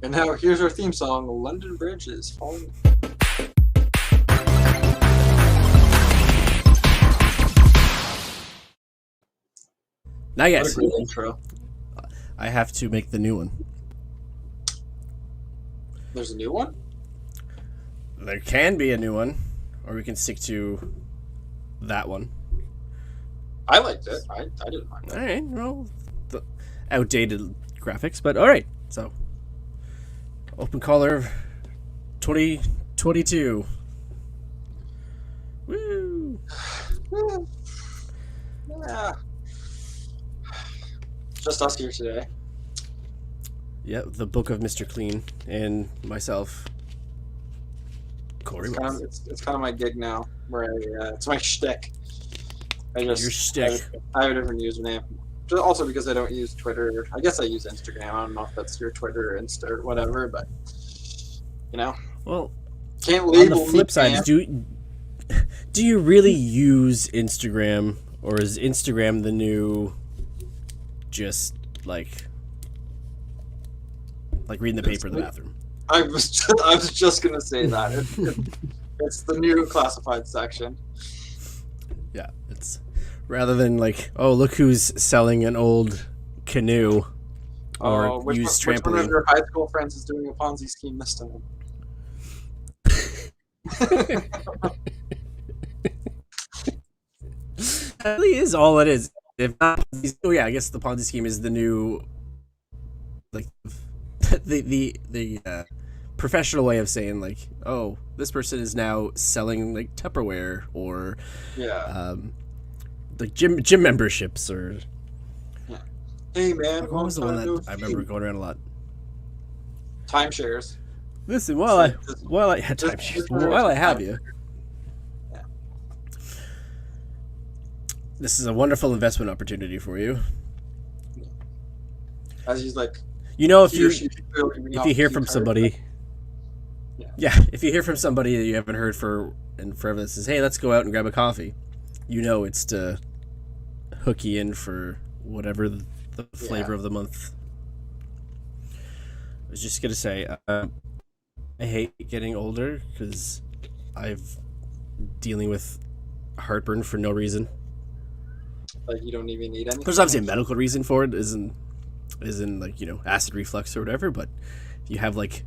And now here's our theme song, London Bridge is falling. Now, yes. What a great intro. I have to make the new one. There's a new one? There can be a new one, or we can stick to that one. I liked it. I didn't mind it. All right, well, the outdated graphics, but all right. So, open caller 2022. Woo! Yeah. Just us here today. Yeah, the Book of Mr. Clean and myself, Cory. It's kind of my gig now, where it's my shtick. Your shtick. I have a different username. Also because I don't use Twitter. I guess I use Instagram. I don't know if that's your Twitter or Insta or whatever, but Well, can't label on the flip me, side, man. do you really use Instagram, or is Instagram the new just like reading the paper in the bathroom? I was just gonna say that it's the new classified section. Yeah, it's rather than like, oh, look who's selling an old canoe or used which one of trampoline. your high school friends is doing a Ponzi scheme this time? That really is all it is. If not, I guess the Ponzi scheme is the new, like, the professional way of saying like, oh, this person is now selling like Tupperware or like gym memberships or. Hey man, What was the one that I remember going around a lot? Timeshares. Listen, while I have you. Yeah. This is a wonderful investment opportunity for you. As he's like, if he or she if you hear from somebody, if you hear from somebody that you haven't heard in forever that says, "Hey, let's go out and grab a coffee," it's to hook you in for whatever the flavor of the month. I was just gonna say, I hate getting older because I've dealing with heartburn for no reason. Like, you don't even need anything. There's obviously a medical reason for it, isn't like, acid reflux or whatever, but if you have like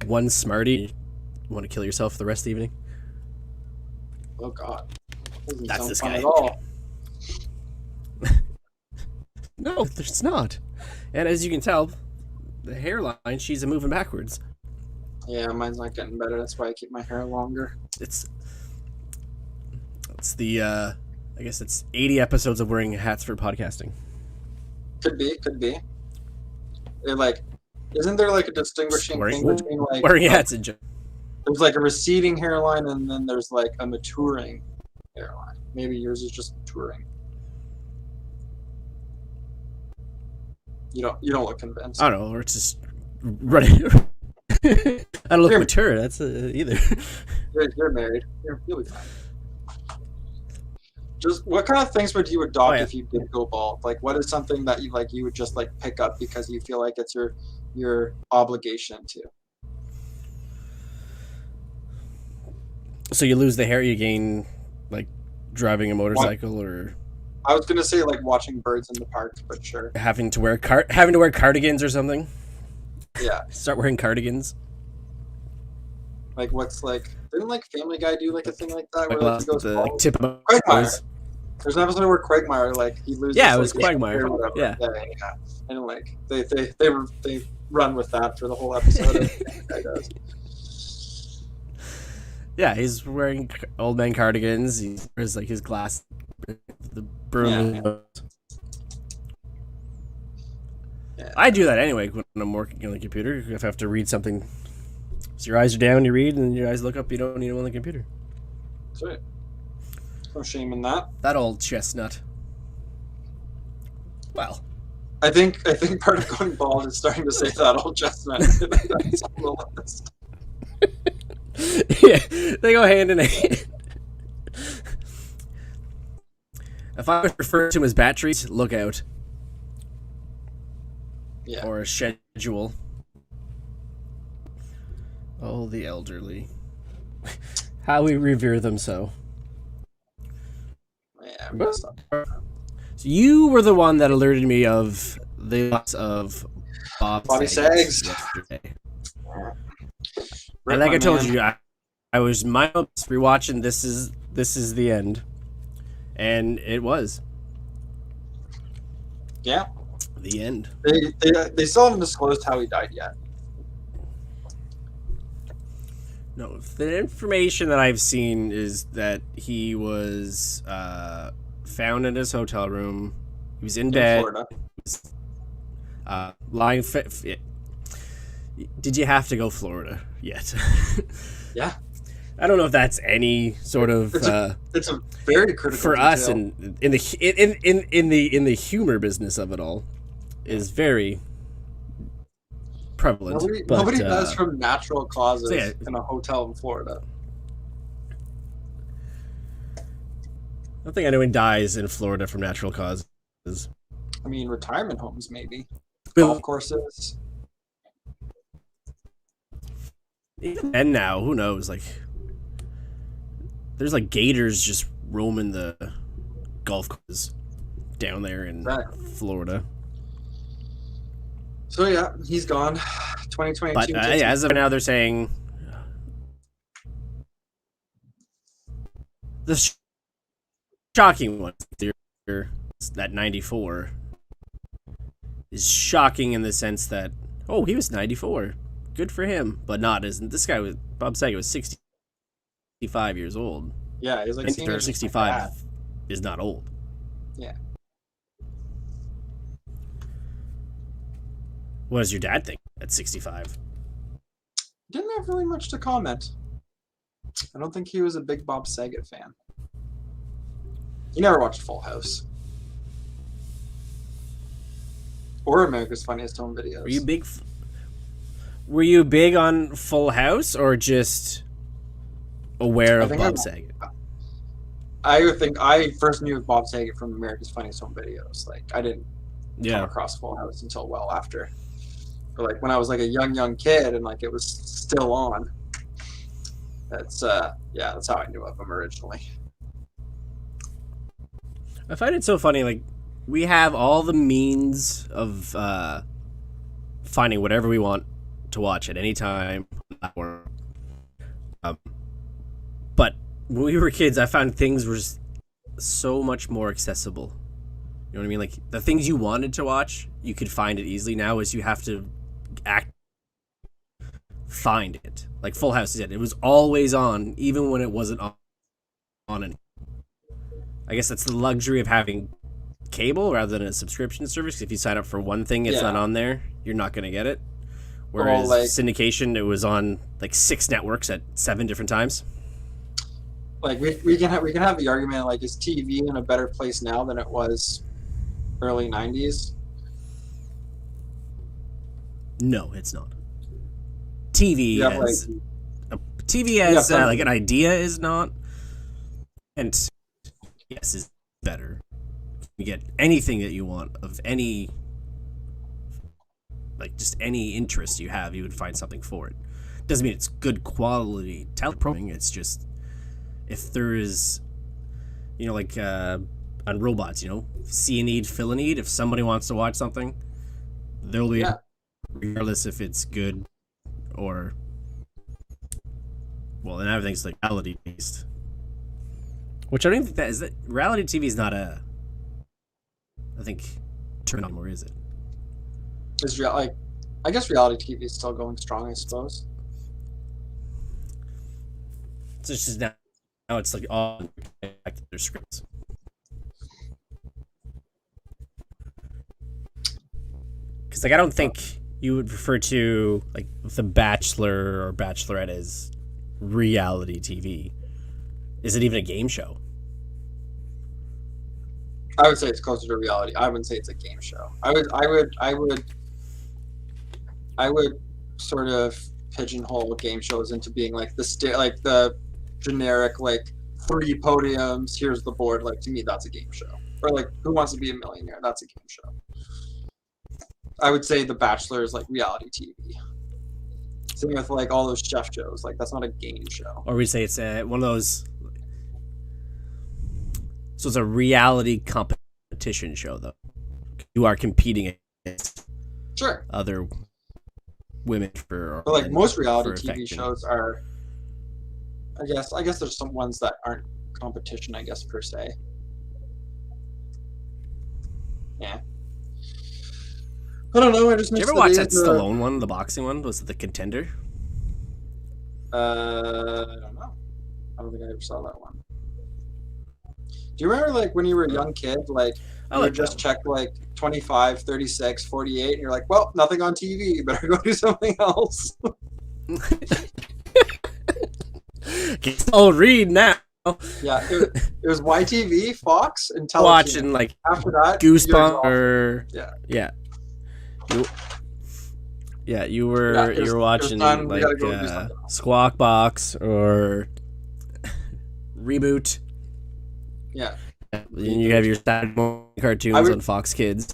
one Smartie, you want to kill yourself the rest of the evening. Oh god. That's this fun guy. At all. No, it's not. And as you can tell, the hairline, she's moving backwards. Yeah, mine's not getting better. That's why I keep my hair longer. It's the I guess it's 80 episodes of wearing hats for podcasting. Could be. They're like, isn't there like a distinguishing thing between like wearing hats in general? There's like a receding hairline and then there's like a maturing hairline. Maybe yours is just maturing. You don't look convinced. I don't know, or it's just running. I don't look mature. That's either. You're married. You'll be fine. Just what kind of things would you adopt if you did go bald? Like, what is something that you would just like pick up because you feel like it's your obligation to? So you lose the hair, you gain like driving a motorcycle, or I was gonna say like watching birds in the park, but sure. Having to wear cardigans or something. Yeah. Start wearing cardigans. Like what's like? Didn't like Family Guy do like a thing like that where like, he goes bald? Quagmire. There's an episode where Quagmire like he loses. Yeah, it was like, Quagmire. Yeah. And like they run with that for the whole episode. Guy does. Yeah, he's wearing old man cardigans. He wears like his glass, the broom. Yeah. I do that anyway when I'm working on the computer. If I have to read something, so your eyes are down, you read, and your eyes look up, you don't need them on the computer. That's right. No shame in that. That old chestnut. Well, I think part of going bald is starting to say that old chestnut. That's on the list. Yeah, they go hand in hand. If I was referred to him as batteries, look out. or a schedule. Oh, the elderly. How we revere them so. Yeah, I'm messed up. So you were the one that alerted me of the loss of Bobby Saget yesterday. And like I told you, I was rewatching This Is the End, and it was. Yeah. The end. They still haven't disclosed how he died yet. No, the information that I've seen is that he was found in his hotel room. He was in bed. Florida. Lying. Did you have to go Florida yet? Yeah. I don't know if that's any sort of. It's a very critical for detail. us in the humor business of it all is very prevalent. Nobody dies from natural causes in a hotel in Florida. I don't think anyone dies in Florida from natural causes. I mean, retirement homes maybe, golf courses. And now, who knows? Like, there's like gators just roaming the golf courses down there in Florida. So yeah, he's gone. 2022. But as of now, they're saying the shocking one. That 94 is shocking in the sense that he was 94. Good for him, but not isn't this guy was Bob Saget was 65 years old. Yeah, he's like 65 is not old. Yeah. What does your dad think at 65? Didn't have really much to comment. I don't think he was a big Bob Saget fan. He never watched Full House or America's Funniest Home Videos. Were you big on Full House or just aware of Bob Saget? I think I first knew of Bob Saget from America's Funniest Home Videos. Like, I didn't come across Full House until well after. But like when I was like a young kid and like it was still on. That's how I knew of him originally. I find it so funny. Like, we have all the means of finding whatever we want to watch at any time. But when we were kids, I found things were so much more accessible. You know what I mean? Like, the things you wanted to watch, you could find it easily. Now is you have to find it. Like Full House did. It was always on, even when it wasn't on. I guess that's the luxury of having cable rather than a subscription service. If you sign up for one thing, it's not on there, you're not going to get it. Whereas syndication, it was on like 6 networks at 7 different times. Like we can have the argument, like, is TV in a better place now than it was early 90s? No, it's not. TV as like an idea is not, and yes, is better. You get anything that you want of any, like, just any interest you have, you would find something for it. Doesn't mean it's good quality teleprogramming. It's just, if there is, like on robots, see a need, fill a need. If somebody wants to watch something, there'll be, regardless if it's good or, well, and everything's like reality based. Which I don't even think that reality TV is not I think term anymore, is it? I guess reality TV is still going strong, I suppose. So it's just now it's like all back to their scripts. Because like I don't think you would refer to like The Bachelor or Bachelorette as reality TV. Is it even a game show? I would say it's closer to reality. I wouldn't say it's a game show. I would sort of pigeonhole game shows into being like the generic, like, 3 podiums, here's the board. Like, to me, that's a game show. Or like Who Wants to Be a Millionaire? That's a game show. I would say The Bachelor is like reality TV. Same with like all those chef shows. Like that's not a game show. Or we say it's one of those. So it's a reality competition show, though. You are competing against other women for. But like most reality TV shows are. I guess there's some ones that aren't competition. I guess per se. Yeah. I don't know. I just. Did you ever watch that Stallone one, the boxing one? Was it The Contender? I don't know. I don't think I ever saw that one. Do you remember like when you were a young kid, like you would just check like 25, 36, 48, and you're like, well, nothing on TV. Better go do something else. I'll read now. Yeah, it was YTV, Fox, and television. Watching like after that, Goosebumps or you were watching like Squawk Box or Reboot. Yeah. And you have your sad cartoons on Fox Kids.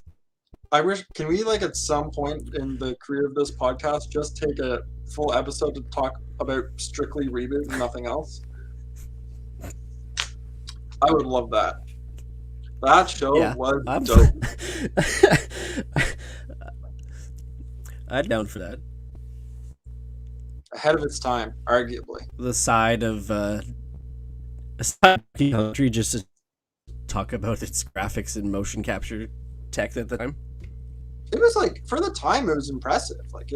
I wish, can we like at some point in the career of this podcast just take a full episode to talk about strictly Reboot and nothing else? I would love that. That show was dope. I'm down for that. Ahead of its time, arguably. The side of country just to talk about its graphics and motion capture tech at the time. It was like, for the time, it was impressive. Like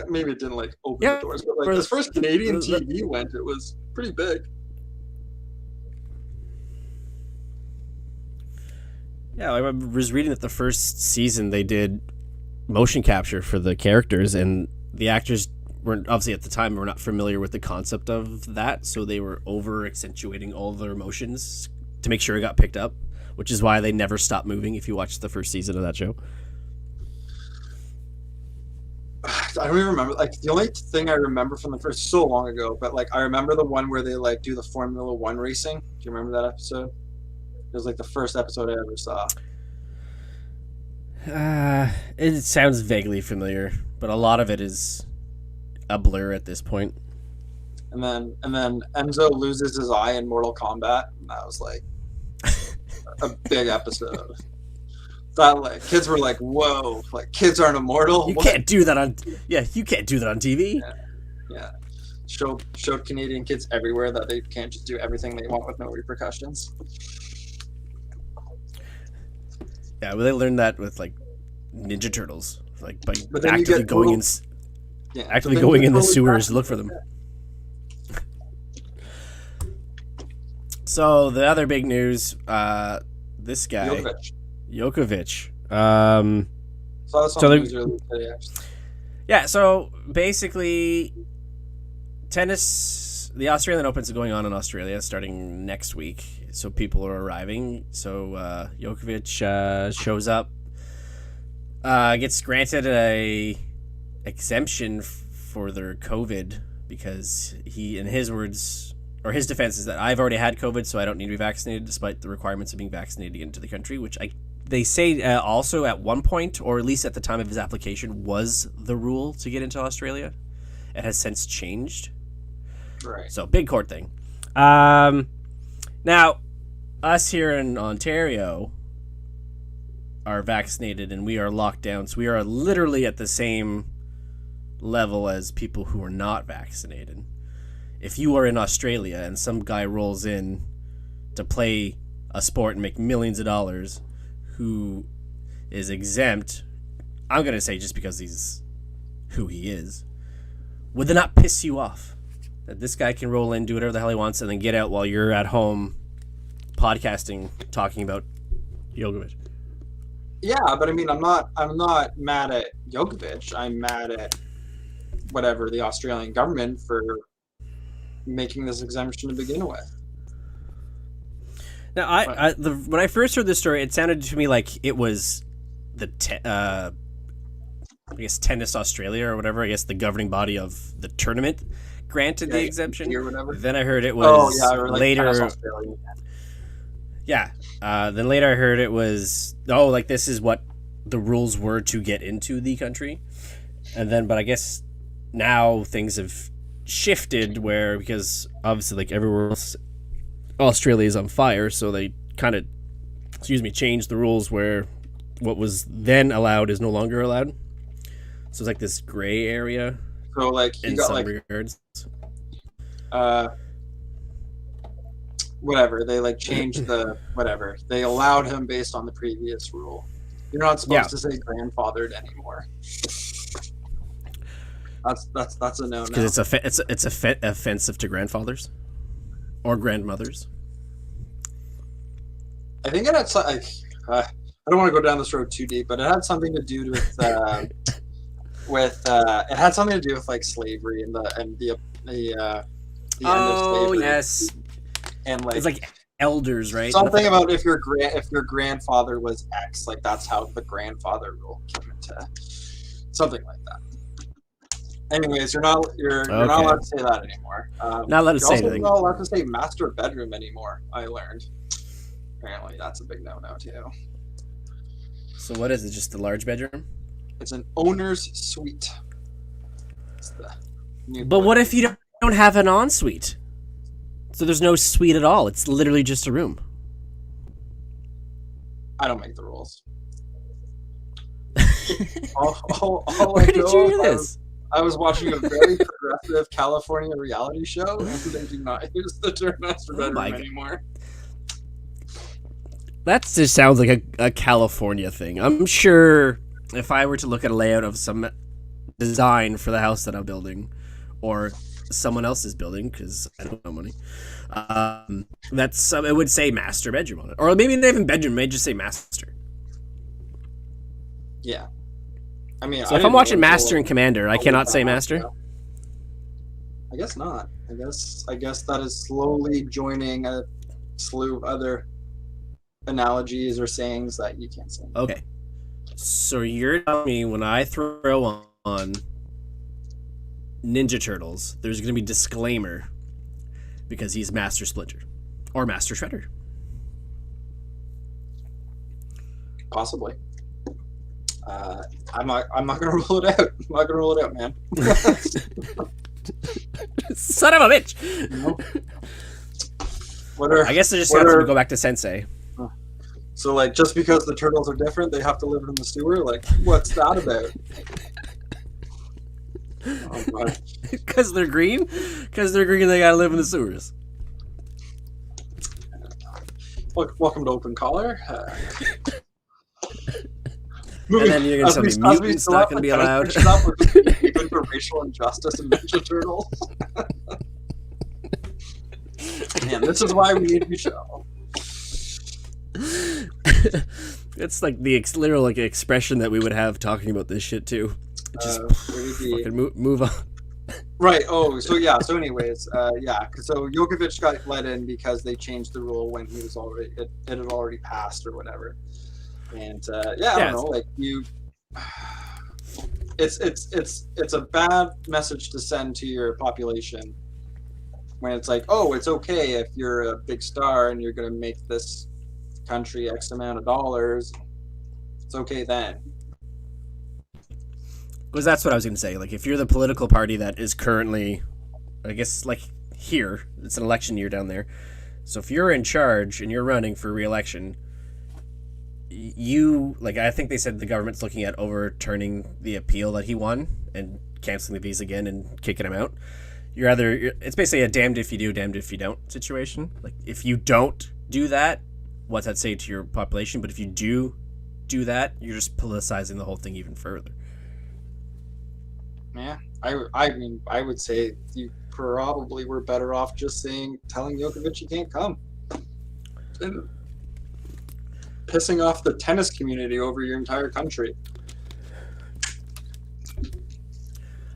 maybe it didn't like open the doors, but like as far as Canadian TV went, it was pretty big. Yeah, I was reading that the first season they did motion capture for the characters, and the actors weren't, obviously at the time, were not familiar with the concept of that, so they were over accentuating all their emotions to make sure it got picked up, which is why they never stopped moving if you watch the first season of that show. I don't even remember. Like the only thing I remember from the first, so long ago, but like I remember the one where they like do the Formula One racing. Do you remember that episode? It was like the first episode I ever saw. It sounds vaguely familiar, but a lot of it is a blur at this point. And then Enzo loses his eye in Mortal Kombat, and that was like a big episode. That like kids were like, "Whoa! Like kids aren't immortal." You can't do that on. Yeah, you can't do that on TV. Yeah. Showed Canadian kids everywhere that they can't just do everything they want with no repercussions. Yeah, well, they learned that with like Ninja Turtles, like by actively going in the sewers to look for them. So the other big news, this guy, Djokovic. So basically, tennis, the Australian Open's going on in Australia starting next week. So people are arriving. So Djokovic shows up, gets granted a exemption for their COVID because he, in his words, or his defense is that I've already had COVID, so I don't need to be vaccinated, despite the requirements of being vaccinated to get into the country, which they say also at one point, or at least at the time of his application, was the rule to get into Australia. It has since changed. Right. So big court thing. Now, us here in Ontario are vaccinated and we are locked down, so we are literally at the same level as people who are not vaccinated. If you are in Australia and some guy rolls in to play a sport and make millions of dollars who is exempt, I'm going to say just because he's who he is, would it not piss you off that this guy can roll in, do whatever the hell he wants, and then get out while you're at home podcasting, talking about Djokovic? Yeah, but I mean, I'm not mad at Djokovic. I'm mad at whatever the Australian government for making this exemption to begin with. Now, when I first heard this story, it sounded to me like it was the I guess Tennis Australia or whatever. I guess the governing body of the tournament granted the exemption. Or whatever. Then I heard it was later. Yeah. Then later I heard it was, like this is what the rules were to get into the country. And then, but I guess now things have shifted because obviously like everywhere else, Australia is on fire. So they kind of, changed the rules where what was then allowed is no longer allowed. So it's like this gray area. So like in some regards. Whatever, they like changed the whatever. They allowed him based on the previous rule. You're not supposed to say grandfathered anymore. That's a no-no. Because it's offensive to grandfathers or grandmothers. I think it had I don't want to go down this road too deep, but it had something to do with it had something to do with like slavery and the end of slavery. Yes. And like it's like elders, right? Something about if your grandfather was X, like that's how the grandfather rule came into something like that. Anyways, you're not allowed to say that anymore. Not allowed to say anything. You're not allowed to say master bedroom anymore. I learned. Apparently, that's a big no-no too. So what is it? Just a large bedroom? It's an owner's suite. But what if you don't have an ensuite? So there's no suite at all. It's literally just a room. I don't make the rules. Where did you hear this? I was watching a very progressive California reality show, and they do not use the term master bedroom anymore. That just sounds like a California thing. I'm sure if I were to look at a layout of some design for the house that I'm building, or someone else's building, because I don't know money, it would say master bedroom on it, or maybe not even bedroom, it may just say master. Yeah, I mean, so if I'm watching Master and Commander, I cannot say master. I guess not. I guess that is slowly joining a slew of other analogies or sayings that you can't say. Okay, so you're telling me when I throw on Ninja Turtles, there's going to be disclaimer because he's Master Splinter or Master Shredder. Possibly. I'm not going to rule it out. I'm not going to rule it out, man. Son of a bitch. No. I guess they just have to go back to Sensei. So, like, just because the turtles are different, they have to live in the sewer? Like, what's that about? Because they're green? Because they're green, they gotta live in the sewers. Welcome to Open Collar. And then you're gonna tell me mutants not gonna be allowed. Even for racial injustice and Ninja Turtles. Man, this is why we need to show. It's like the literal like expression that we would have talking about this shit too. Just fucking move on. Right. Oh, so yeah. So anyways, yeah. So Djokovic got let in because they changed the rule when he was it had already passed or whatever. And I don't know. Like it's a bad message to send to your population when it's like, oh, it's okay if you're a big star and you're gonna make this country X amount of dollars. It's okay then. Because that's what I was going to say. Like, if you're the political party that is currently, I guess, like, here, it's an election year down there. So if you're in charge and you're running for re-election, I think they said the government's looking at overturning the appeal that he won and canceling the visa again and kicking him out. It's basically a damned if you do, damned if you don't situation. Like, if you don't do that, what's that say to your population? But if you do that, you're just politicizing the whole thing even further. Yeah, I mean, I would say you probably were better off just telling Djokovic he can't come. And pissing off the tennis community over your entire country.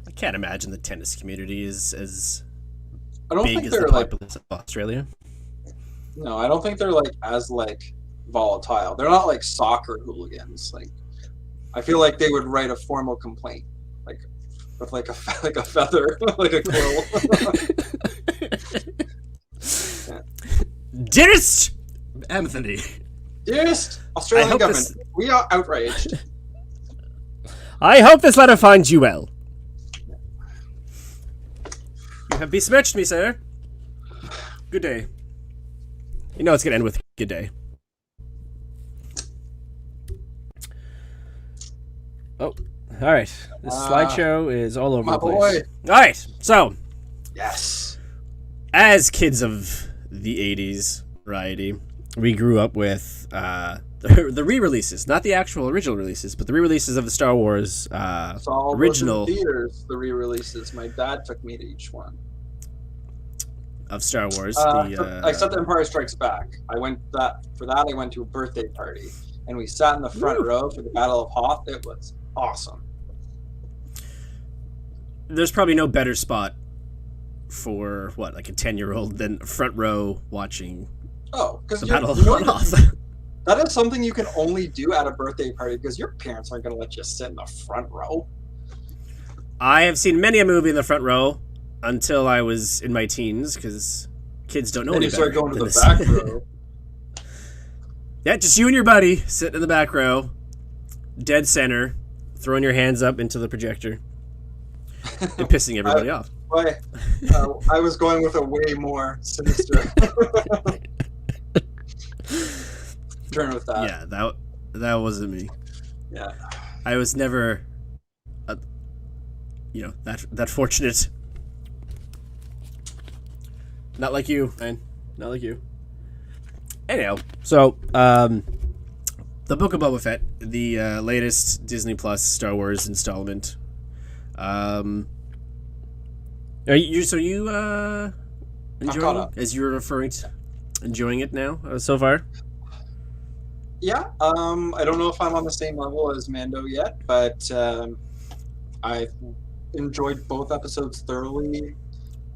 I can't imagine the tennis community is as big as the populace of Australia. No, I don't think they're as volatile. They're not like soccer hooligans. Like, I feel like they would write a formal complaint, with a feather, like a quill. Dearest Anthony. Dearest Australian government, we are outraged. I hope this letter finds you well. You have besmirched me, sir. Good day. You know it's going to end with good day. Oh, all right. This slideshow is all over the place. All right, so. Yes. As kids of the 80s variety, we grew up with the re-releases, not the actual original releases, but the re-releases of the Star Wars original theaters. The re-releases. My dad took me to each one of Star Wars. Except Empire Strikes Back. I went to a birthday party, and we sat in the front row for the Battle of Hoth. It was awesome. There's probably no better spot for like a 10-year-old than front row watching the Battle of Hoth. That is something you can only do at a birthday party because your parents aren't going to let you sit in the front row. I have seen many a movie in the front row until I was in my teens because kids don't know any better. And you start going to the back row. Yeah, just you and your buddy sitting in the back row, dead center, throwing your hands up into the projector and pissing everybody off. I was going with a way more sinister turn with that. Yeah, that wasn't me. Yeah, I was never, that fortunate. Not like you, man. Not like you. Anyhow, so the Book of Boba Fett, the latest Disney Plus Star Wars installment. Are you enjoying it, as you're referring to enjoying it now so far? Yeah. I don't know if I'm on the same level as Mando yet, but I've enjoyed both episodes thoroughly.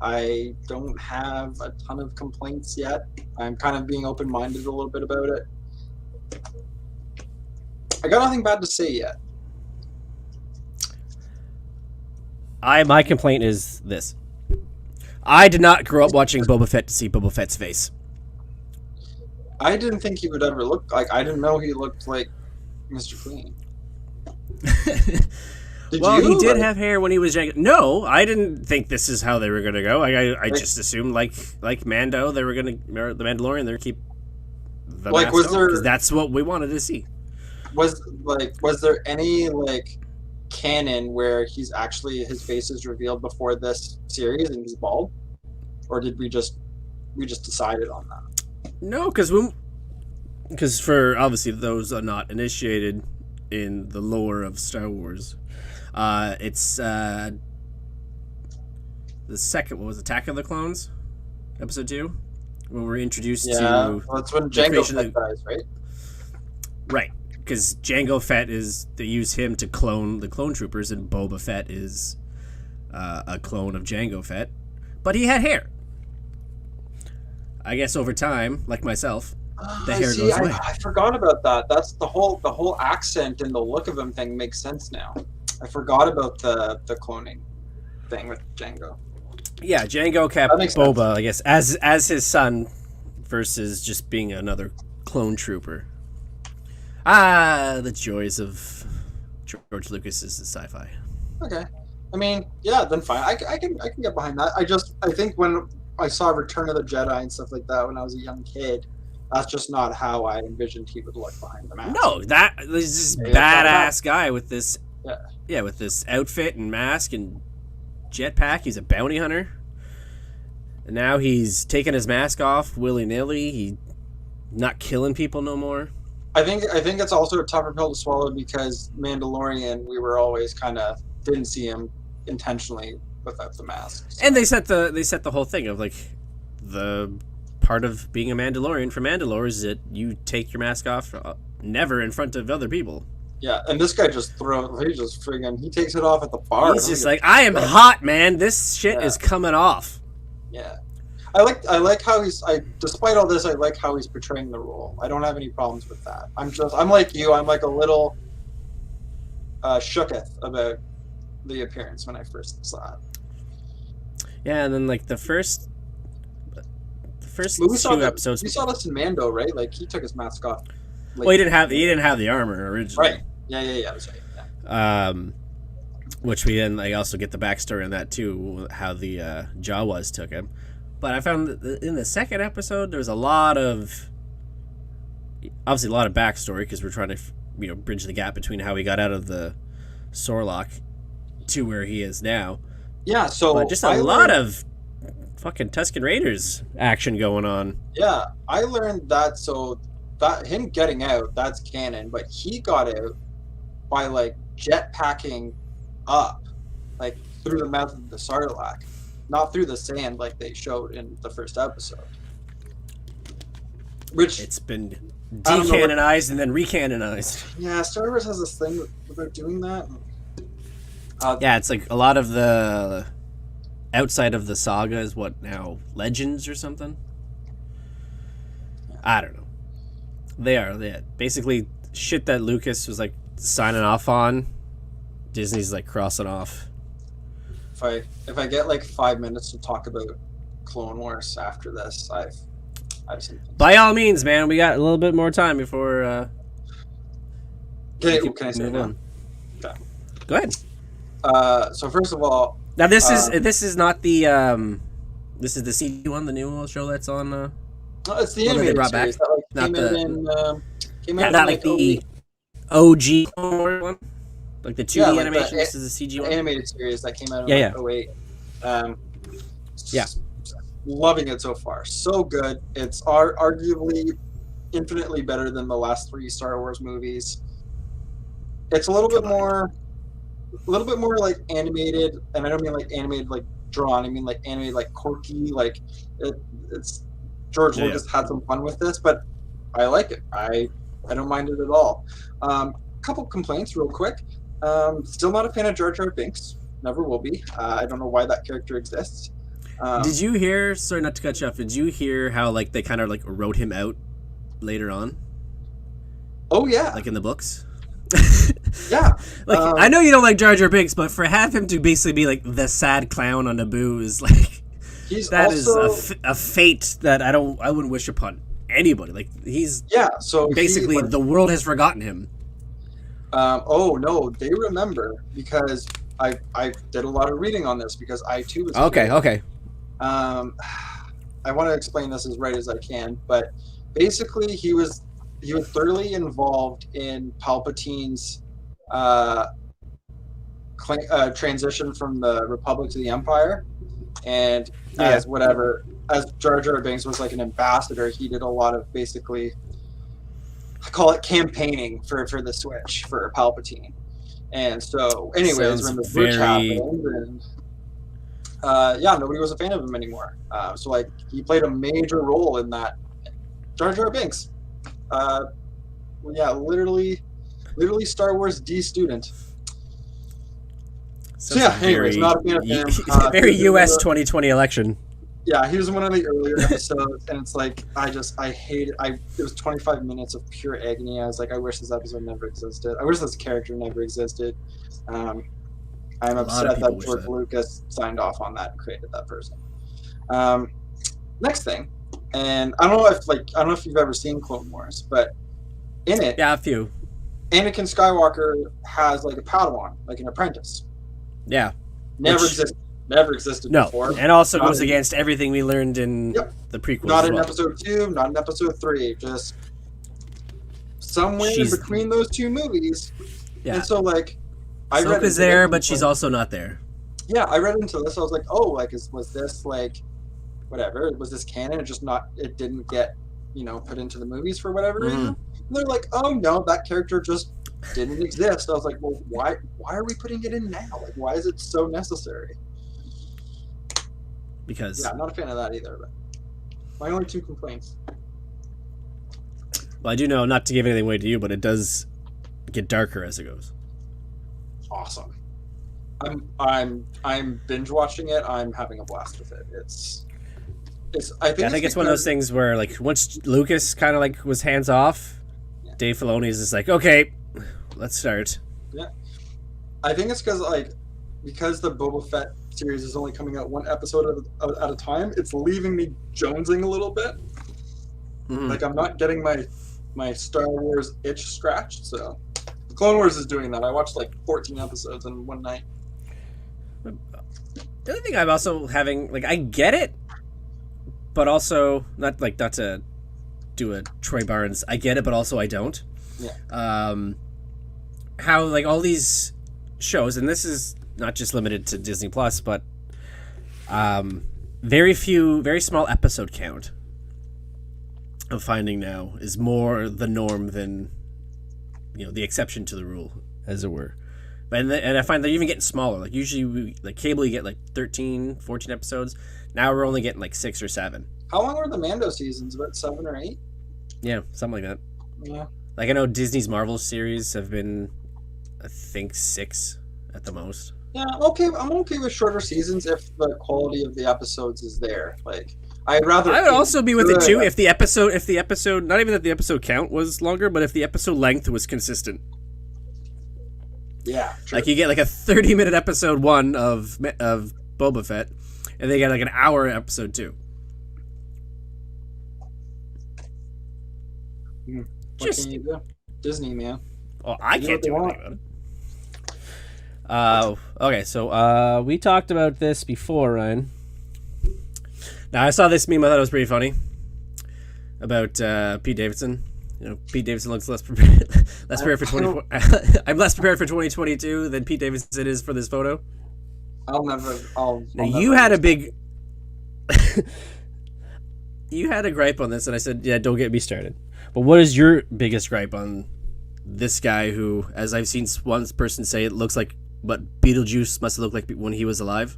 I don't have a ton of complaints yet. I'm kind of being open-minded a little bit about it. I got nothing bad to say yet. My complaint is this. I did not grow up watching Boba Fett to see Boba Fett's face. I didn't think he would ever look like... I didn't know he looked like Mr. Clean. He did have hair when he was young. No, I didn't think this is how they were going to go. I just assumed, like Mando, they were going to... The Mandalorian, they were keep the mask on, because that's what we wanted to see. Was there any, canon where his face is revealed before this series and he's bald, or did we just decided on that? No, because for obviously those are not initiated in the lore of Star Wars, it's the second, what was Attack of the Clones, episode 2, when we're introduced to that's when Jango Fett dies, right? Right. Because Jango Fett they use him to clone the clone troopers, and Boba Fett is a clone of Jango Fett. But he had hair. I guess over time, like myself, the hair goes away. I forgot about that. That's the whole accent and the look of him thing makes sense now. I forgot about the cloning thing with Jango. Yeah, Jango kept Boba, I guess, as his son versus just being another clone trooper. The joys of George Lucas's sci-fi. Okay, I mean, yeah, then fine. I can get behind that. I think when I saw Return of the Jedi and stuff like that when I was a young kid, that's just not how I envisioned he would look behind the mask. No, that is this badass guy with this, with this outfit and mask and jetpack. He's a bounty hunter, and now he's taking his mask off willy-nilly. He's not killing people no more. I think it's also a tougher pill to swallow because Mandalorian, we were always kind of didn't see him intentionally without the mask. So. And they set the whole thing of the part of being a Mandalorian for Mandalore is that you take your mask off never in front of other people. Yeah, and this guy he takes it off at the bar. He's just I am hot, man. This shit is coming off. Yeah. I like how despite all this, I like how he's portraying the role. I don't have any problems with that. I'm like you. I'm like a little shooketh about the appearance when I first saw it. Yeah, and then the first first But we saw two episodes. We saw this in Mando, right? Like he took his mask off. Like, well, he didn't have the armor originally. Right. Yeah. That's right. Yeah. Which we then also get the backstory on that too, how the Jawas took him. But I found that in the second episode, there's obviously a lot of backstory because we're trying to bridge the gap between how he got out of the Sorlock to where he is now. Yeah. So but just a lot of fucking Tusken Raiders action going on. Yeah, I learned that. So that him getting out, that's canon. But he got out by like jetpacking up, like through the mouth of the Sarlacc, not through the sand like they showed in the first episode. Which it's been decanonized and then recanonized. Yeah, Star Wars has this thing about doing that. Yeah, it's like a lot of the outside of the saga is what now, Legends or something? I don't know. They basically shit that Lucas was like signing off on. Disney's like crossing off. If I get like 5 minutes to talk about Clone Wars after this, I've seen. By all means, man, we got a little bit more time before. Can I say now? Okay. Go ahead. So first of all, now this is not the this is the CG one, the new show that's on. It's the animated series that not came out not like the OG one, like the 2D animation. This is the CG one. Animated series that came out in 2008. Loving it so far. So good. It's arguably infinitely better than the last 3 Star Wars movies. It's a little bit more like animated, and I don't mean like animated like drawn. I mean like animated like quirky. Like it's George Lucas had some fun with this, but I like it. I don't mind it at all. Couple complaints real quick. Still not a fan of Jar Jar Binks. Never will be. I don't know why that character exists. Did you hear? Sorry, not to cut you off. Did you hear how like they kind of like wrote him out later on? Oh yeah, like in the books. Yeah, like I know you don't like Jar Jar Binks, but for have him to basically be like the sad clown on Naboo is like is a fate that I wouldn't wish upon anybody. Like he's so basically the world has forgotten him. Oh no, they remember because I did a lot of reading on this because I too was okay. I want to explain this as right as I can, but basically he was thoroughly involved in Palpatine's transition from the Republic to the Empire, and as Jar Jar Binks was like an ambassador, he did a lot of basically, I call it campaigning for the switch for Palpatine. And so anyways, when the switch happened, and nobody was a fan of him anymore. So like he played a major role in that. Jar Jar Binks. Literally Star Wars D student. So anyways, not a fan of him. Very US 2020 election. Yeah, he was one of the earlier episodes, and it's like I hate it. It was 25 minutes of pure agony. I was like, I wish this episode never existed. I wish this character never existed. I'm upset that George Lucas signed off on that and created that person. Next thing, and I don't know if you've ever seen Clone Wars, but in it, a few. Anakin Skywalker has like a Padawan, like an apprentice. Yeah, never existed before. And also goes against everything we learned in the prequels. Not in episode 2, not in episode 3, just somewhere between those 2 movies. Yeah. And so like I read Ahsoka's there, but she's also not there. Yeah, I read into this. I was like, oh, like was this like whatever? Was this canon? It didn't get, put into the movies for whatever reason. And they're like, oh no, that character just didn't exist. I was like, well, why are we putting it in now? Like, why is it so necessary? Because I'm not a fan of that either. But my only 2 complaints. Well, I do know, not to give anything away to you, but it does get darker as it goes. Awesome. I'm binge watching it. I'm having a blast with it. I think it's one of those things where like once Lucas kind of like was hands off, Dave Filoni is just like, okay, let's start. Yeah, I think it's because like because the Boba Fett series is only coming out one episode at a time, it's leaving me jonesing a little bit. Mm-hmm. Like, I'm not getting my Star Wars itch scratched, so Clone Wars is doing that. I watched like 14 episodes in one night. The other thing I'm also having, like, I get it, but also not to do a Troy Barnes, I get it, but also I don't. Yeah. How, like, all these shows, and this is not just limited to Disney Plus, but very small episode count of finding now is more the norm than, you know, the exception to the rule, as it were. And I find they're even getting smaller. Like, usually, like cable, you get like 13, 14 episodes. Now we're only getting like 6 or 7. How long were the Mando seasons? About 7 or 8? Yeah, something like that. Yeah. Like, I know Disney's Marvel series have been, I think, 6 at the most. Yeah, okay. I'm okay with shorter seasons if the quality of the episodes is there. Like, I would also be with it too if the episode, not even that the episode count was longer, but if the episode length was consistent. Yeah, true. Like, you get like a 30-minute episode 1 of Boba Fett, and they get like an hour episode 2. What can you do? Disney, man. Oh, I can't do anything about it. Okay, so we talked about this before, Ryan. Now, I saw this meme. I thought it was pretty funny about Pete Davidson. You know, Pete Davidson looks less prepared for 20. I'm less prepared for 2022 than Pete Davidson is for this photo. You had a big. You had a gripe on this, and I said, "Yeah, don't get me started." But what is your biggest gripe on this guy who, as I've seen one person say, it looks like what Beetlejuice must have looked like when he was alive?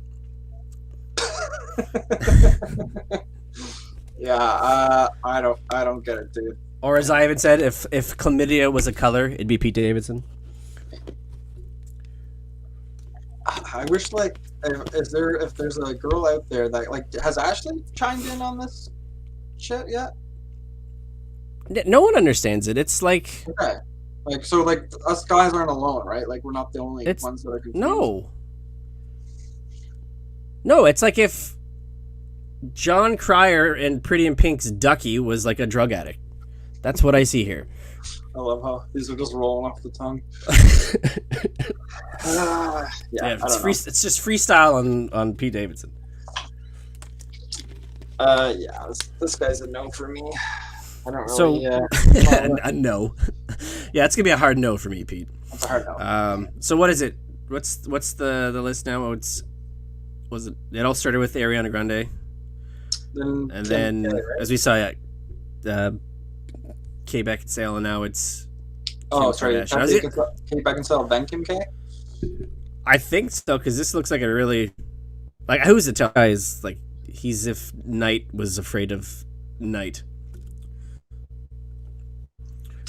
Yeah, I don't get it, dude. Or as I even said, if chlamydia was a color, it'd be Pete Davidson. I wish, like, if there's a girl out there that, like, has Ashley chimed in on this shit yet? No one understands it. It's like, okay, like, so, like, us guys aren't alone, right? Like, we're not the only ones that are confused. No, it's like if John Cryer in Pretty in Pink's Ducky was like a drug addict. That's what I see here. I love how these are just rolling off the tongue. It's just freestyle on Pete Davidson. Yeah, this guy's a no for me. I don't really. A no. Yeah, it's gonna be a hard no for me, Pete. It's a hard no. So what is it? What's the list now? It all started with Ariana Grande, and then right? as we saw, Kate Beckinsale, and now it's Kate Beckinsale, then Kim K. I think so, because this looks like a really, like, who's the guy is like he's if Night was afraid of Night.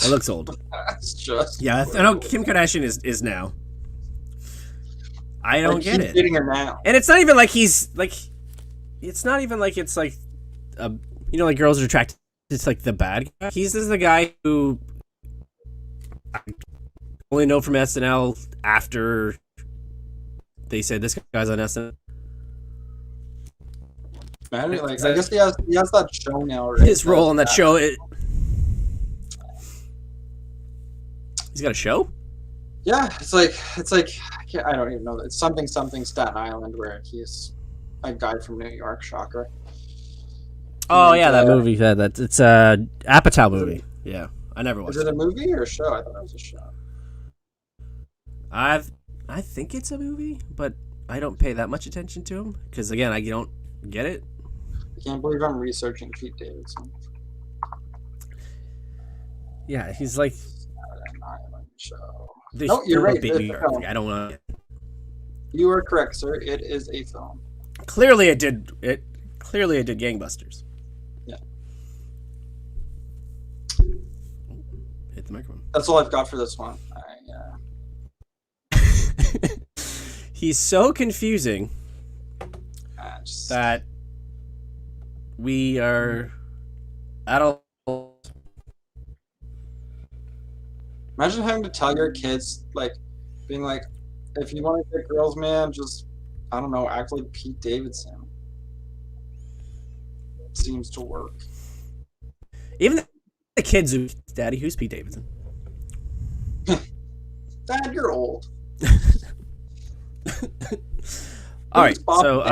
It looks old. That's just I know Kim Kardashian is now. I don't get it. Dating her now, and it's not even like he's like. It's not even like it's like, like girls are attracted. It's like the bad guy. He's just the guy who I only know from SNL after they said this guy's on SNL. Man, like, I guess he has that show now. Right? His role on that show. He's got a show. Yeah, it's like I don't even know. It's something Staten Island where he's a guy from New York. Shocker. Oh yeah, that movie. It's a Apatow movie. Yeah, I never watched. Is it a movie or a show? I thought it was a show. I think it's a movie, but I don't pay that much attention to him because again, I don't get it. I can't believe I'm researching Pete Davidson. Yeah, he's like. Show. No, you're right. I don't want. You are correct, sir. It is a film. Clearly, it did gangbusters. Yeah. Hit the microphone. That's all I've got for this one. He's so confusing that we are adults. Imagine having to tell your kids, like, being like, if you want to get girls, man, just, I don't know, act like Pete Davidson. It seems to work. Even the kids who, Daddy, who's Pete Davidson? Dad, you're old. All right, so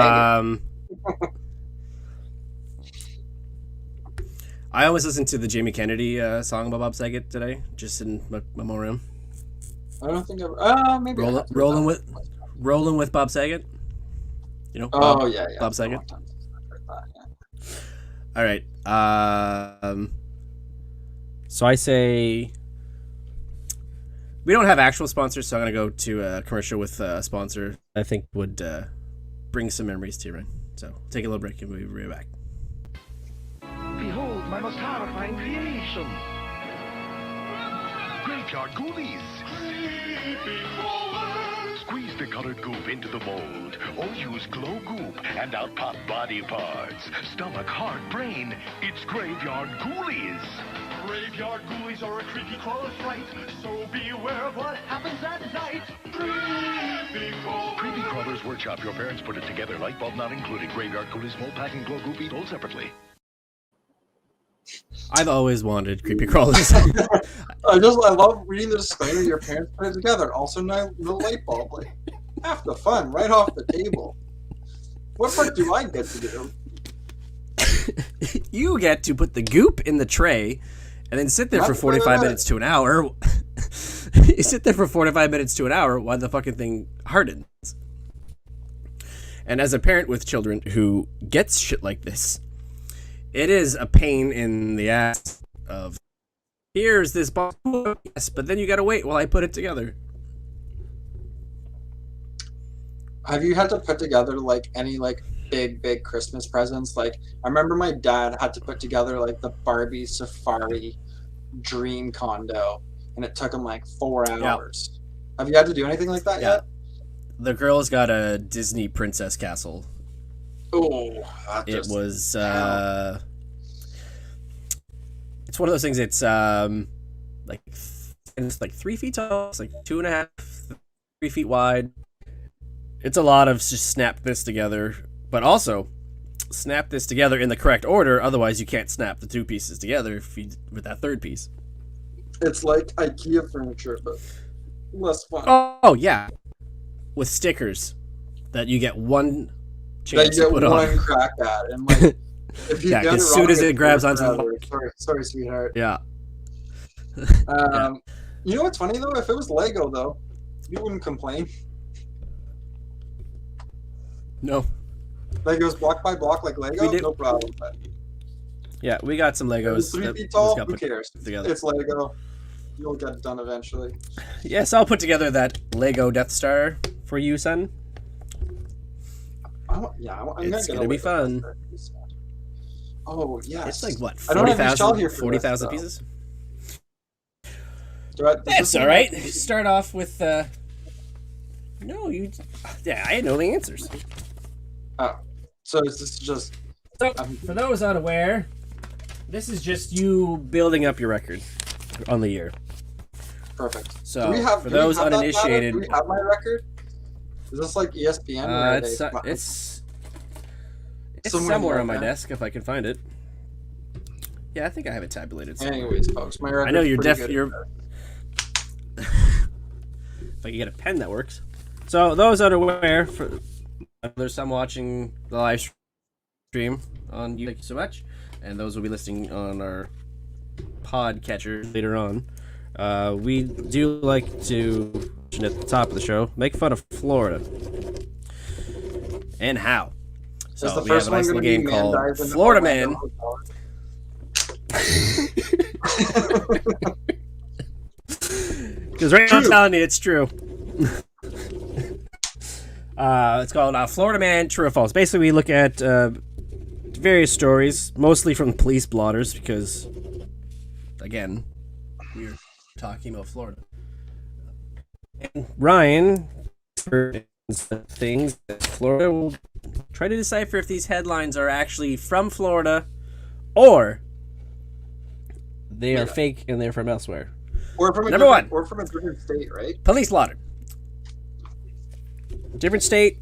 I always listen to the Jamie Kennedy song by Bob Saget today, just in my room. I don't think maybe rolling with Bob Saget. You know? Yeah. Bob Saget. All right. So I say we don't have actual sponsors, so I'm gonna go to a commercial with a sponsor. I think would bring some memories to you, Ryan. So take a little break and we'll be right back. Behold my most horrifying creation. Graveyard Ghoulies. Squeeze the colored goop into the mold, or use glow goop and out pop body parts. Stomach, heart, brain. It's Graveyard Ghoulies. Graveyard ghoulies are a creepy crawler fright, so beware of what happens at night. Creepy Crawlers Workshop. Your parents put it together. Light bulb not included. Graveyard Ghoulies mold pack and glow goop eat all separately. I've always wanted creepy crawlers. I love reading the disclaimer. Your parents put it together. Also, no light bulb. Like, half the fun, right off the table. What part do I get to do? You get to put the goop in the tray, and then sit there for 45 minutes to an hour. You sit there for 45 minutes to an hour while the fucking thing hardens. And as a parent with children who gets shit like this, it is a pain in the ass of, here's this box, yes, but then you gotta wait while I put it together. Have you had to put together like any like big Christmas presents? Like, I remember my dad had to put together like the Barbie Safari dream condo, and it took him like 4 hours. Yep. Have you had to do anything like that yet? The girls got a Disney princess castle. Oh, it was it's one of those things. It's like 3 feet tall. It's like 2.5, 3 feet wide. It's a lot of just snap this together, but also snap this together in the correct order. Otherwise, you can't snap the two pieces together with that third piece. It's like IKEA furniture, but less fun. Oh yeah, with stickers that you get one chance to put on. One crack at, and like if you get it as soon as it grabs onto the sorry, sweetheart. Yeah. You know what's funny though? If it was Lego though, you wouldn't complain. No. Like it was block by block like Lego, no problem. But yeah, we got some Legos. 3 feet tall. Who cares? Together. It's Lego. You'll get it done eventually. Yes, I'll put together that Lego Death Star for you, son. It's gonna be fun. Oh yes. It's like what, 40,000 pieces? That's all right. Start off with no, you. Yeah, I know the answers. Oh, so is this just? So, for those unaware, this is just you building up your record on the year. Perfect. So, for those uninitiated, do we have my record? Is this like ESPN? It's somewhere on my desk if I can find it. Yeah, I think I have it tabulated somewhere. Anyways, folks, my record. I know you're if I can get a pen that works. So those unaware, there's some watching the live stream on YouTube. Thank you so much, and those will be listening on our podcatcher later on. We do like to, at the top of the show, make fun of Florida and how. So we have a nice little game called Florida Man. Because right now I'm telling you, it's true. It's called Florida Man, True or False. Basically, we look at various stories, mostly from police blotters, because, again, we're talking about Florida. And Ryan, for things that Florida will try to decipher if these headlines are actually from Florida or they are fake and they're from elsewhere. Or from Number one. Or from a different state, right? Police slaughter. Different state.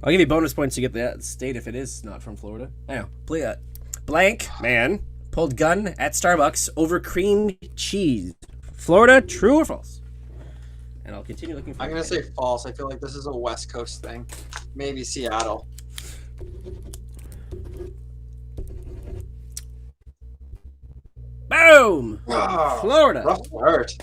I'll give you bonus points to get that state if it is not from Florida. Now, blank man pulled gun at Starbucks over cream cheese. Florida, true or false? And I'll continue looking for I'm going to say false. I feel like this is a West Coast thing. Maybe Seattle. Boom! Oh, Florida. Rough start.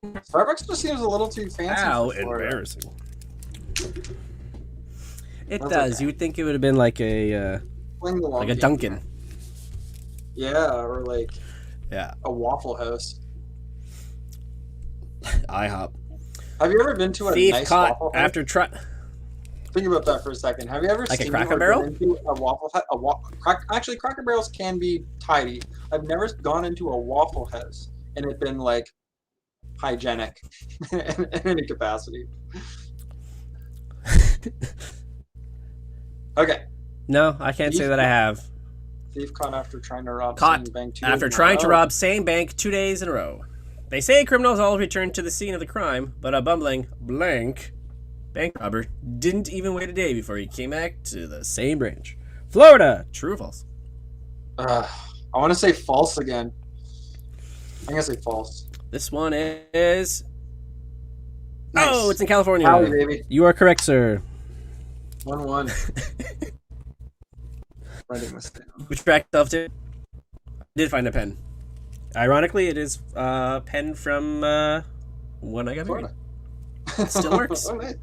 Starbucks just seems a little too fancy. How for Florida. embarrassing. It does. Okay. You would think it would have been like a Dunkin'. Yeah, or like a Waffle House. IHOP. Have you ever been to a nice Waffle House? After Think about that for a second. Have you ever like seen a Cracker Barrel? Into a Waffle House? Actually, Cracker Barrels can be tidy. I've never gone into a Waffle House and it's been like hygienic in any capacity. Okay. No, I can't say that I have. Thief caught after trying to rob same bank 2 after trying to rob same bank 2 days in a row. They say criminals all return to the scene of the crime, but a bumbling blank bank robber didn't even wait a day before he came back to the same branch. Florida, true or false? I want to say false again. I'm going to say false. This one is... Nice. Oh, it's in California. Howdy, baby. You are correct, sir. 1-1. Writing this down. Which track stuff did? I did find a pen. Ironically, it is a pen from when I got married. It still works. Oh, nice.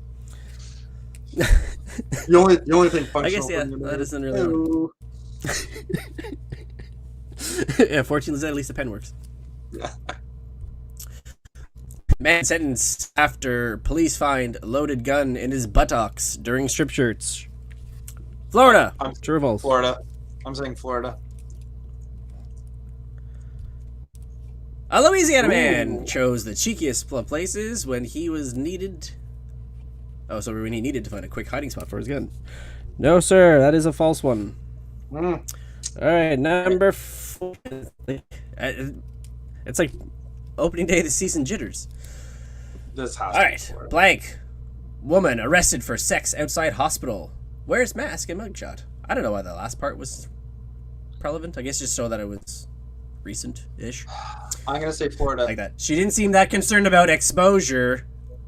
the only thing functional. I guess that isn't really. Yeah, fortunately, at least the pen works. Yeah. Man sentenced after police find loaded gun in his buttocks during strip shirts. Florida. True or false? Florida. I'm saying Florida. A Louisiana man chose the cheekiest of places when he was needed. Oh, so when he needed to find a quick hiding spot for his gun. No, sir, that is a false one. All right, number 4. It's like opening day of the season jitters. This house. All right, blank. Woman arrested for sex outside hospital. Wears mask and mugshot. I don't know why the last part was relevant. I guess just so that it was recent-ish. I'm going to say Florida. Like that. She didn't seem that concerned about exposure.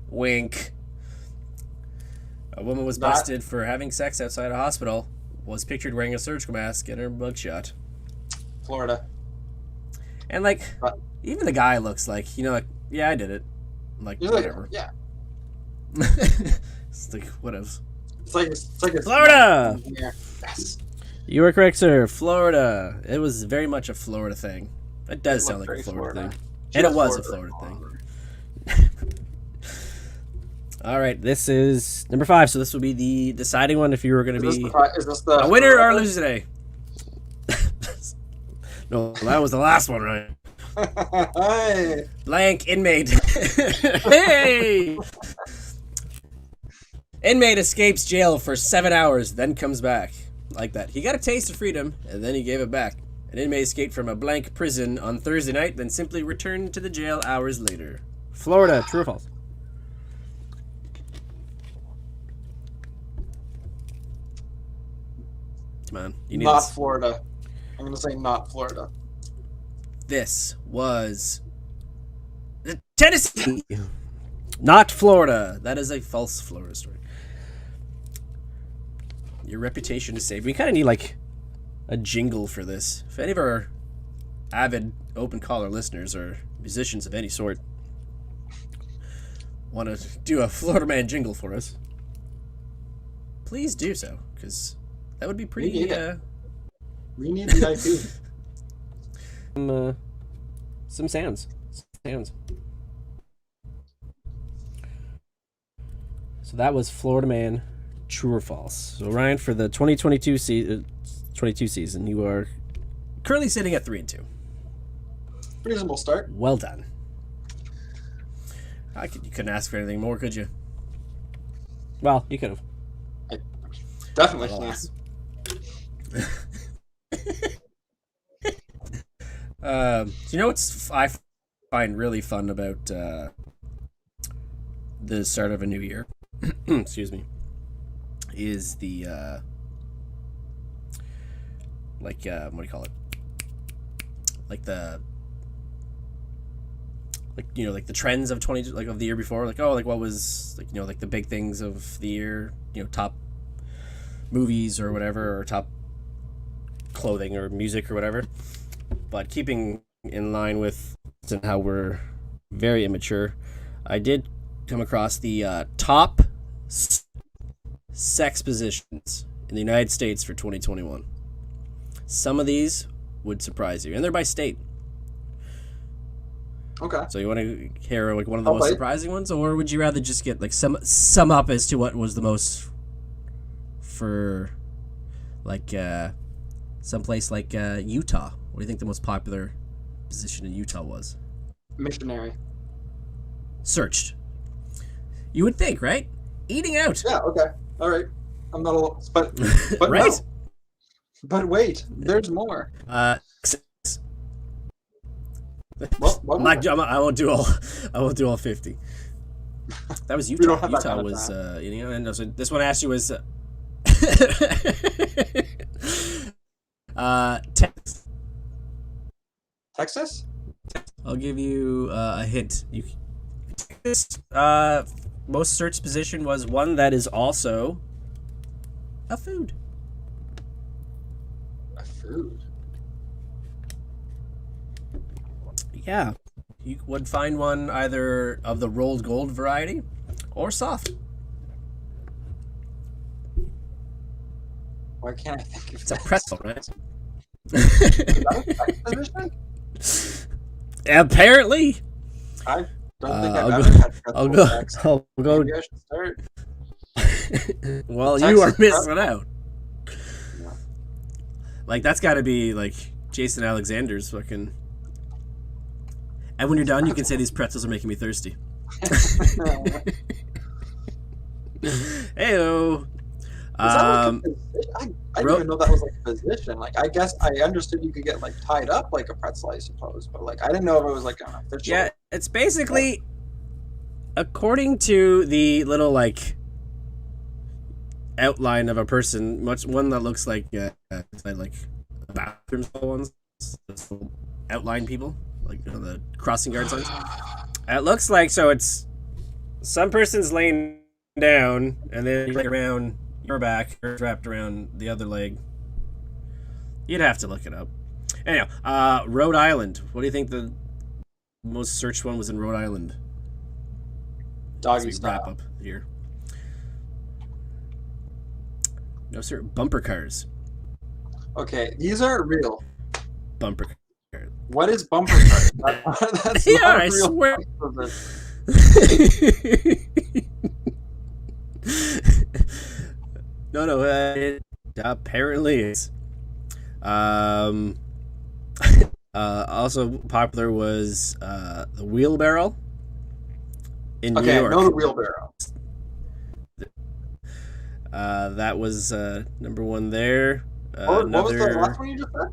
Wink. A woman was busted for having sex outside a hospital. Was pictured wearing a surgical mask and her mugshot. Florida. And like, even the guy looks like, like, yeah, I did it. Like, whatever. Yeah. It's like, whatever. It's like a Florida! Yes. You are correct, sir. Florida. It was very much a Florida thing. It does sound like a Florida thing. And it was a Florida thing. All right, this is number 5, so this will be the deciding one if you were going to be a winner or loser today. No, that was the last one, right? Hey. Blank inmate. Hey! Inmate escapes jail for 7 hours, then comes back. Like that. He got a taste of freedom, and then he gave it back. An inmate escaped from a blank prison on Thursday night, then simply returned to the jail hours later. Florida, true or false? Come on. You need not this. Florida. I'm going to say not Florida. This was Tennessee. Not Florida. That is a false Florida story. Your reputation is saved. We kind of need like a jingle for this. If any of our avid open caller listeners or musicians of any sort want to do a Florida Man jingle for us, please do so, because that would be pretty. We need the IP. Some sounds. So that was Florida Man, true or false. So Ryan, for the 2022 season, you are currently sitting at 3-2. Reasonable start. Well done. You couldn't ask for anything more, could you? Well, you could have. I definitely can't. Do you know what's find really fun about the start of a new year, excuse me, is the what do you call it? Like the the trends of of the year before, what was the big things of the year, top movies or whatever, or top clothing or music or whatever. But keeping in line with how we're very immature, I did come across the top sex positions in the United States for 2021. Some of these would surprise you, and they're by state. Okay. So you want to hear one of the most surprising ones, or would you rather just get sum up as to what was the most for someplace like Utah? What do you think the most popular position in Utah was? Missionary. Searched. You would think, right? Eating out. Yeah. Okay. All right. I'm not a but right. No. But wait, there's more. Well, I won't do all 50. That was Utah. Utah was and so this one I asked you was Texas. Texas? I'll give you a hint. This most searched position was one that is also a food. A food? Yeah. You would find one either of the rolled gold variety or soft. Why can't I think of It's a pretzel, right? Is that a sex position? Apparently. I don't think I've ever had pretzel sex. I'll go. Maybe I should start. Well, Texas you are missing pretzel. out. Yeah. That's got to be Jason Alexander's fucking. And when you're done, you can say these pretzels are making me thirsty. Heyo. I didn't even know that was a position. I guess I understood you could get tied up like a pretzel, I suppose, but I didn't know if it was an official. Yeah, it's basically according to the little outline of a person, one that looks like bathroom ones, outline people, the crossing guard signs. It looks so it's some person's laying down and then around your back, wrapped around the other leg. You'd have to look it up. Anyhow, Rhode Island. What do you think the most searched one was in Rhode Island? Doggy style. Wrap up here. No, sir. Bumper cars. Okay, these are real. Bumper cars. What is bumper cars? That's yeah, not I real. swear. No, it apparently is. Also popular was the wheelbarrow in New York. Okay, I know the wheelbarrow. That was number one there. What was the last one you just said?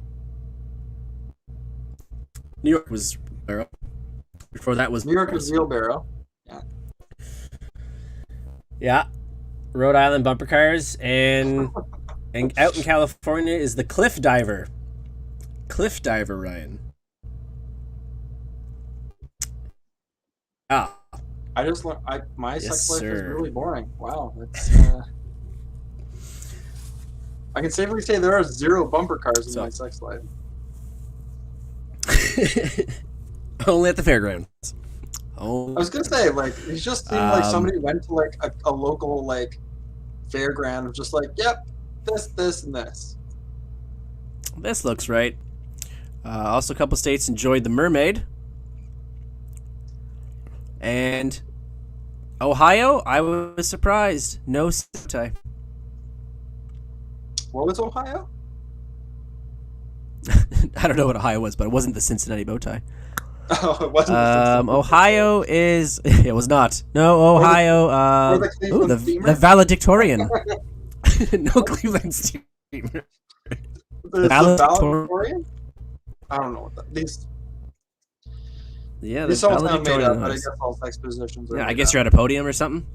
New York was wheelbarrow. Before that was New York was wheelbarrow. Yeah. Yeah. Rhode Island bumper cars, and out in California is the cliff diver. Cliff diver, Ryan. Ah. I just learned. My sex life is sir. really boring. Wow, that's. I can safely say there are 0 bumper cars in my sex life. Only at the fairgrounds. I was gonna say, it just seemed like somebody went to a local fairground of just yep, this, and this. This looks right. Also, a couple states enjoyed the mermaid, and Ohio. I was surprised. No zip tie. What was Ohio? I don't know what Ohio was, but it wasn't the Cincinnati bow tie. Oh, it wasn't. Ohio is. It was not. No, Ohio. The valedictorian. No Cleveland steamer. The valedictorian? I don't know what that. Yeah, this all sound made up, but I guess all sex positions are. Yeah, I guess you're at a podium or something.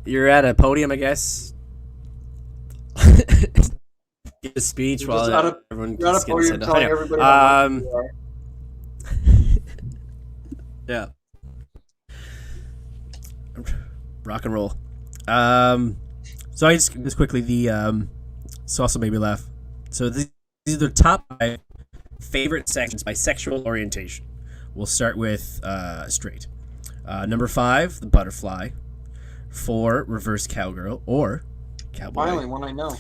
You're at a podium, I guess. Give a speech while everyone gets sent up. Yeah. Rock and roll. So I just quickly this also made me laugh. So these are the top 5 favorite sections by sexual orientation. We'll start with straight. Number 5, the butterfly. 4, reverse cowgirl or cowboy. Finally, one I know.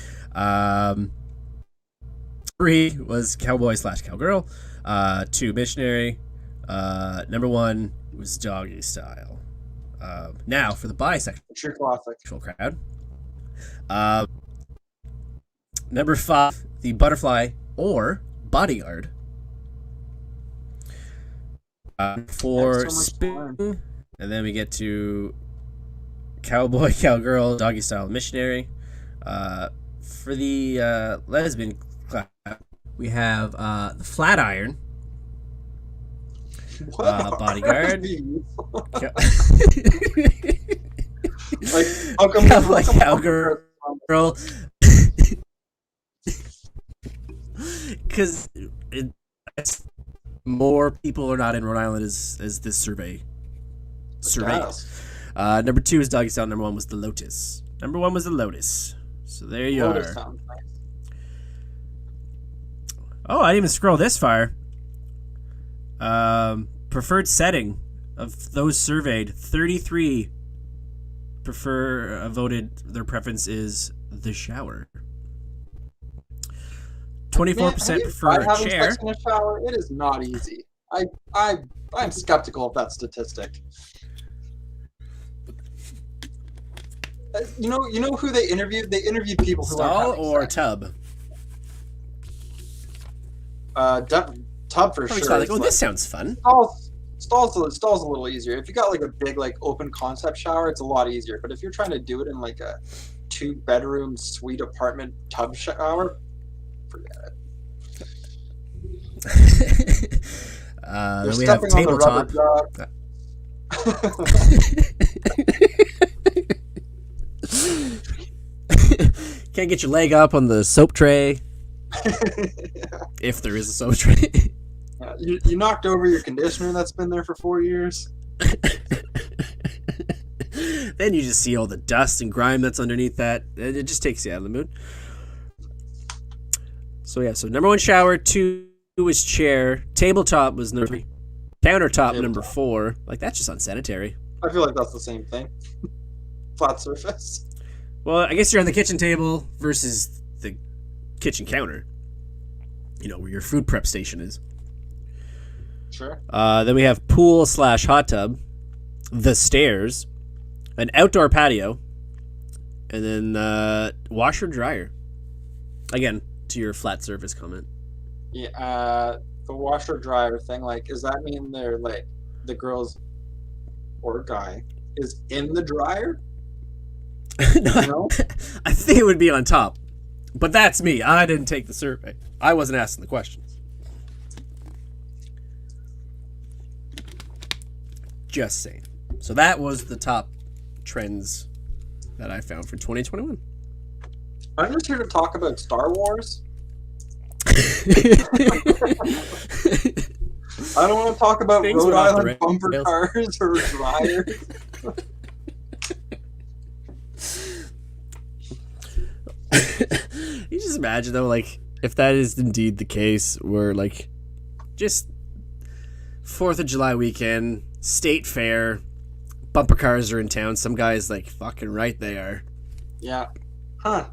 3 was cowboy/cowgirl. 2, missionary. Number 1 was doggy style. Now for the bisexual crowd. Number 5, the butterfly or bodyguard. 4, spin, and then we get to cowboy, cowgirl, doggy style, missionary. For the lesbian class, we have the flat iron. Bodyguard. Like, how come cowboy, cowgirl? Because more people are not in Rhode Island as this survey. Number 2 is doggy style. Number 1 was the lotus. So there you are. Sounds nice. Oh, I didn't even scroll this far. Preferred setting of those surveyed, 33 voted their preference is the shower. 24% prefer a chair. Sex in a shower? It is not easy. I'm skeptical of that statistic. You know who they interviewed? They interviewed people who stall are or sex. Tub. Tub for sure. Like, this sounds fun. Stall's a little easier. If you got like a big like open concept shower, it's a lot easier. But if you're trying to do it in like a 2-bedroom suite apartment tub shower, forget it. Then we have tabletop. Can't get your leg up on the soap tray. If there is a soap tray. Yeah, you knocked over your conditioner that's been there for 4 years. Then you just see all the dust and grime that's underneath that. It just takes you out of the mood. So yeah, so number 1 shower, 2 was chair, tabletop was number 3, countertop number 4. Like, that's just unsanitary. I feel like that's the same thing. Flat surface. Well, I guess you're on the kitchen table versus the kitchen counter. You know, where your food prep station is. Sure. Then we have pool/hot tub, the stairs, an outdoor patio, and then washer dryer. Again, to your flat surface comment. Yeah, the washer dryer thing. Like, does that mean they're like the girls or guy is in the dryer? No, I think it would be on top, but that's me. I didn't take the survey. I wasn't asking the questions. Just saying. So that was the top trends that I found for 2021. I'm just here to talk about Star Wars. I don't want to talk about Rhode Island bumper cars or dryers. You just imagine though, like, if that is indeed the case, where like just 4th of July weekend, state fair, bumper cars are in town. Some guys like fucking right they are. Yeah. Huh.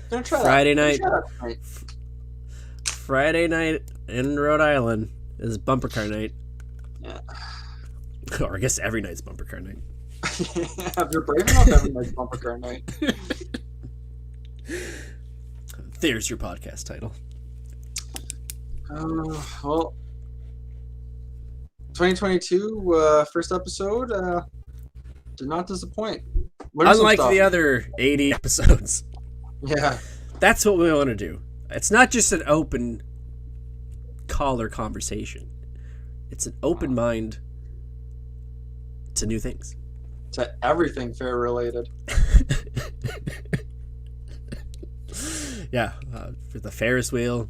Gonna try Friday that. night. Friday night in Rhode Island is bumper car night. Yeah. Or I guess every night's bumper car night. If you're brave enough, every night's bumper car night. There's your podcast title. Well, 2022 first episode did not disappoint. Unlike the other 80 episodes. Yeah. That's what we want to do. It's not just an open caller conversation. It's an open mind to new things. To everything fair related. Yeah, for the Ferris wheel,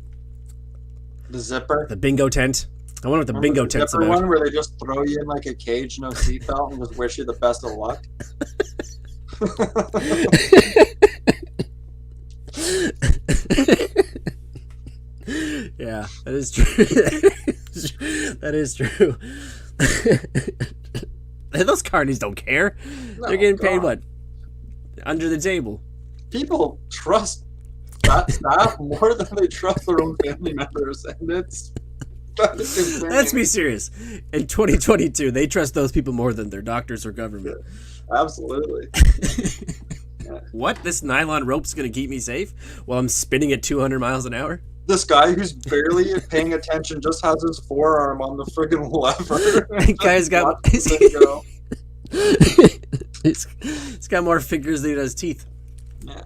the zipper, the bingo tent. I wonder what the bingo tent's about. One where they just throw you in like a cage, no seatbelt, and just wish you the best of luck. Yeah, that is true. That is true. Those carnies don't care. No, they're getting paid what? Under the table. People trust that staff more than they trust their own family members, and it's. Let's be serious. In 2022, they trust those people more than their doctors or government. Absolutely. What? This nylon rope's going to keep me safe while I'm spinning at 200 miles an hour? This guy who's barely paying attention just has his forearm on the friggin' lever. That guy's got... he's got more fingers than he does teeth. Yeah.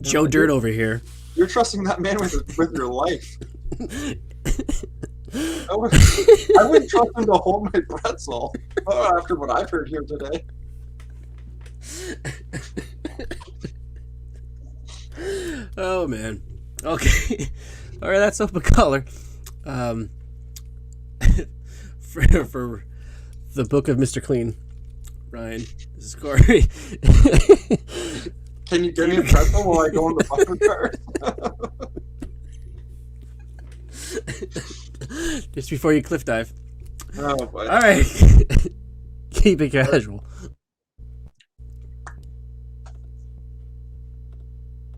Joe Dirt over here. You're trusting that man with your life. I wouldn't trust him to hold my pretzel after what I've heard here today. Oh man. Okay. All right, that's open color. For the Book of Mr. Clean, Ryan, this is Cory. Can you give me a pretzel while I go in the bumper car? Just before you cliff dive. Oh boy. All right. Keep it casual.